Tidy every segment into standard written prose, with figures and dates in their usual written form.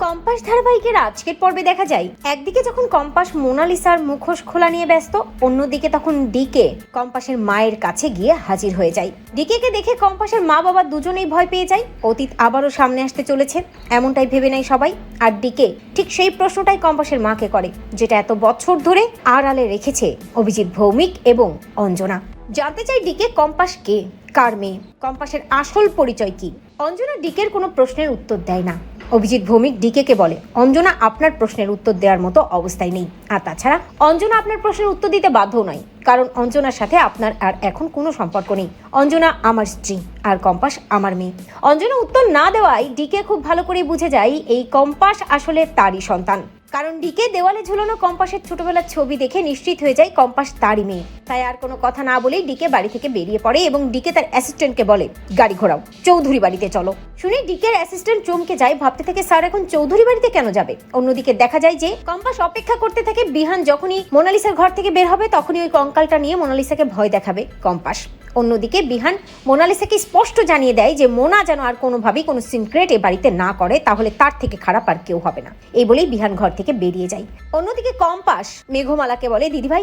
Compass ধারাবাহিকের আজকের পর্বে দেখা যায় একদিকে যখন কম্পাস মোনালিসার মুখোশ খোলা নিয়ে ব্যস্ত, অন্যদিকে তখন ডিকে কম্পাসের মায়ের কাছে গিয়ে হাজির হয়ে যায়। ডিকেকে দেখে কম্পাসের মা বাবা দুজনেই ভয় পেয়ে যায়। অতীত আবারও সামনে আসতে চলেছে এমনটাই ভেবে নেয় সবাই। আর ডিকে ঠিক সেই প্রশ্নটাই কম্পাসের মাকে করে, যেটা এত বছর ধরে আড়ালে রেখেছে অভিজিৎ ভৌমিক এবং অঞ্জনা। জানতে চাই ডিকে কম্পাস কে, কার মেয়ে, কম্পাসের আসল পরিচয় কি। অঞ্জনা ডিকের কোনো প্রশ্নের উত্তর দেয় না। অভিজিৎ ভৌমিক ডিকেকে বলে, অঞ্জনা আপনার প্রশ্নের উত্তর দেওয়ার মতো অবস্থায় নেই, আর তাছাড়া অঞ্জনা আপনার প্রশ্নের উত্তর দিতে বাধ্য নয়, কারণ অঞ্জনার সাথে আপনার আর এখন কোনো সম্পর্ক নেই। অঞ্জনা আমার স্ত্রী আর কম্পাস আমার মেয়ে। অঞ্জনা উত্তর না দেওয়ায় ডিকে খুব ভালো করে বুঝে যায় এই কম্পাস আসলে তারই সন্তান, কারণ ডিকে দেওয়ালে ঝুলানো কম্পাসের ছোটবেলার ছবি দেখে নিশ্চিত হয়ে যায় কম্পাস তারই মেয়ে। তাই আর কোনো কথা না বলেই ডিকে বাড়ি থেকে বেরিয়ে পড়ে এবং ডিকে তার অ্যাসিস্ট্যান্টকে বলে, গাড়ি ঘোরাও, চৌধুরী বাড়িতে চলো। শুনে ডিকের অ্যাসিস্ট্যান্ট চমকে যায়, ভাবতে থাকে স্যার এখন চৌধুরী বাড়িতে কেন যাবে। অন্যদিকে দেখা যায় যে কম্পাস অপেক্ষা করতে থাকে বিহান যখনই মোনালিসার ঘর থেকে বের হবে তখনই ওই কঙ্কালটা নিয়ে মোনালিসাকে ভয় দেখাবে কম্পাস। অন্যদিকে বিহান মোনালিসাকে স্পষ্ট জানিয়ে দেয় যে মোনা যেন আর কোনোভাবেই কোনো সিক্রেট এ বাড়িতে না করে, তাহলে তার থেকে খারাপ আর কেউ হবে না। এই বলেই বিহান ঘর থেকে বেরিয়ে যায়। অন্যদিকে কম্পাস মেঘমালাকে বলে, দিদিভাই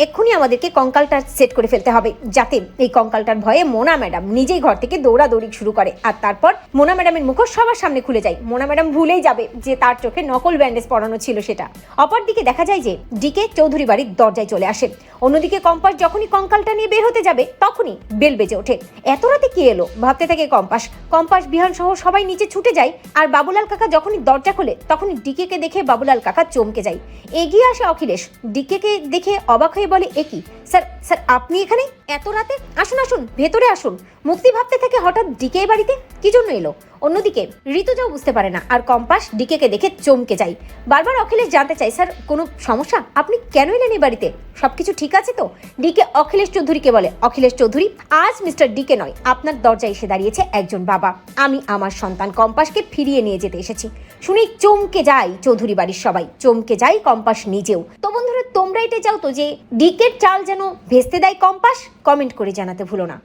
এক্ষুনি আমাদেরকে কঙ্কালটা সেট করে ফেলতে হবে, যাতে এই কঙ্কালটার ভয়ে মোনা ম্যাডাম নিজেই ঘর থেকে দৌড়াদৌড়ি শুরু করে। আর তারপর মোনা ম্যাডামের মুখোশ সবার সামনে খুলে যায়। মোনা ম্যাডাম ভুলেই যাবে যে তার চোখে নকল ব্যান্ডেজ পরানো ছিল সেটা। অপরদিকে দেখা যায় যে ডিকে চৌধুরী বাড়ির দরজায় চলে আসে। অন্যদিকে কম্পাস যখনই কঙ্কালটা নিয়ে বের হতে যাবে তখনই বেল বেজে ওঠে। এত রাতে কি এলো ভাবতে থাকে কম্পাস বিহান সহ সবাই নিচে ছুটে যায়। আর বাবুলাল কাকা যখনই দরজা খোলে তখনই ডিকেকে দেখে বাবুলাল কাকা চমকে যায়। এগিয়ে আসে অখিলেশ, ডিকেকে দেখে অবাক হয়ে বলে, এ কি স্যার, আপনি এখানে এত রাতে? আসুন ভেতরে আসুন। মুক্তি ভাবতে থেকে হঠাৎ ডিকে বাড়িতে কি জন্য এলো। অন্যদিকে ঋতুজাও বুঝতে পারে না, আর কম্পাস ডিকেকে দেখে চমকে যায়। বারবার অখিলেশ জানতে চাই, স্যার কোনো সমস্যা, আপনি কেন এলেন এই বাড়িতে, সবকিছু ঠিক আছে তো? ডিকে অখিলেশ চৌধুরীকে বলে, অখিলেশ চৌধুরী আজ মিস্টার ডিকে নয়, আপনার দরজায় এসে দাঁড়িয়েছে একজন বাবা। আমি আমার সন্তান কম্পাসকে ফিরিয়ে নিয়ে যেতে এসেছি। শুনেই চমকে যায় চৌধুরী বাড়ির সবাই, চমকে যায় কম্পাস নিজেও। তো বন্ধুরা, তোমরা এটা চাও তো যে ডিকের চাল যেন ভেস্তে দেয় কম্পাস? কমেন্ট করে জানাতে ভুলো না।